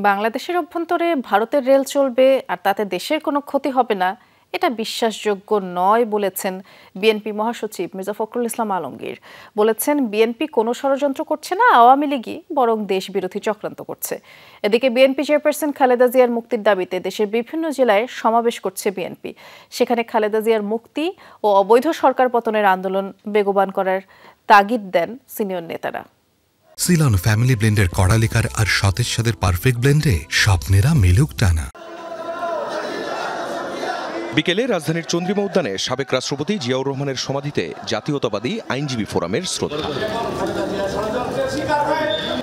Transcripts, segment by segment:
বাংলাদেশের অভ্যন্তরে ভারতের রেল চলবে আর তাতে দেশের কোনো ক্ষতি হবে না, এটা বিশ্বাসযোগ্য নয় বলেছেন বিএনপি মহাসচিব মির্জা ফখরুল ইসলাম আলমগীর। বলেছেন বিএনপি কোনো ষড়যন্ত্র করছে না, আওয়ামী লীগই বরং দেশ বিরোধী চক্রান্ত করছে। এদিকে বিএনপি চেয়ারপারসন খালেদা জিয়ার মুক্তির দাবিতে দেশের বিভিন্ন জেলায় সমাবেশ করছে বিএনপি। সেখানে খালেদা জিয়ার মুক্তি ও অবৈধ সরকার পতনের আন্দোলন বেগবান করার তাগিদ দেন সিনিয়র নেতারা। সিলন ফ্যামিলি ব্লেন্ডের কড়ালিকার আর সতেজ স্বাদের পারফেক্ট ব্লেন্ডে স্বপ্নেরা মেলুক টানা। বিকেলে রাজধানীর চন্দ্রিমা উদ্যানে সাবেক রাষ্ট্রপতি জিয়াউর রহমানের সমাধিতে জাতীয়তাবাদী আইনজীবী ফোরামের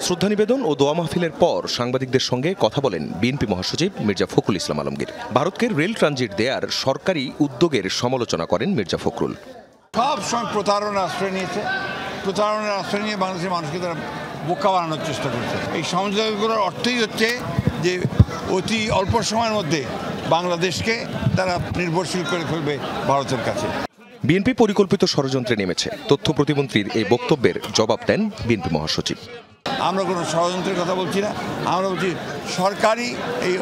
শ্রদ্ধা নিবেদন ও দোয়া মাহফিলের পর সাংবাদিকদের সঙ্গে কথা বলেন বিএনপি মহাসচিব মির্জা ফখরুল ইসলাম আলমগীর। ভারতকে রেল ট্রানজিট দেয়ার সরকারি উদ্যোগের সমালোচনা করেন মির্জা ফখরুল। সব সময় প্রতারণার আশ্রয় নিয়েছে, প্রতারণার আশ্রয় নিয়ে বাংলাদেশের মানুষকে তারা বোকা বানানোর চেষ্টা করছে। এই সমঝোতাগুলোর অর্থই হচ্ছে যে অতি অল্প সময়ের মধ্যে বাংলাদেশকে তারা নির্ভরশীল করে ফেলবে ভারতের কাছে। বিএনপি পরিকল্পিত ষড়যন্ত্রে নেমেছে, তথ্য প্রতিমন্ত্রীর এই বক্তব্যের জবাব দেন বিএনপি মহাসচিব। আমরা কোনো ষড়যন্ত্রের কথা বলছি না, আমরা বলছি সরকারি এই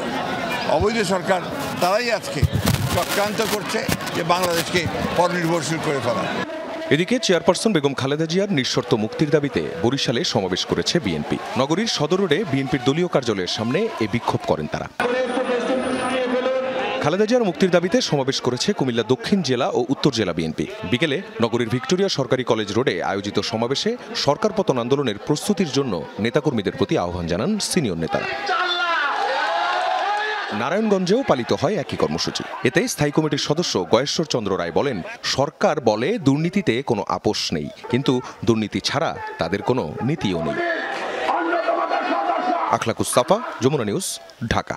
অবৈধ সরকার তারাই আজকে চক্রান্ত করছে যে বাংলাদেশকে পরনির্ভরশীল করে ফেলা। এদিকে চেয়ারপারসন বেগম খালেদা জিয়ার নিঃশর্ত মুক্তির দাবিতে বরিশালে সমাবেশ করেছে বিএনপি। নগরীর সদর রোডে বিএনপির দলীয় কার্যালয়ের সামনে এ বিক্ষোভ করেন তারা। খালেদা জিয়ার মুক্তির দাবিতে সমাবেশ করেছে কুমিল্লা দক্ষিণ জেলা ও উত্তর জেলা বিএনপি। বিকেলে নগরীর ভিক্টোরিয়া সরকারি কলেজ রোডে আয়োজিত সমাবেশে সরকার পতন আন্দোলনের প্রস্তুতির জন্য নেতাকর্মীদের প্রতি আহ্বান জানান সিনিয়র নেতারা। নারায়ণগঞ্জেও পালিত হয় একই কর্মসূচি। এতে স্থায়ী কমিটির সদস্য গয়েশ্বর চন্দ্র রায় বলেন, সরকার বলে দুর্নীতিতে কোনো আপোষ নেই, কিন্তু দুর্নীতি ছাড়া তাদের কোনো নীতিও নেই। আখলাকুস সাফা, যমুনা নিউজ, ঢাকা।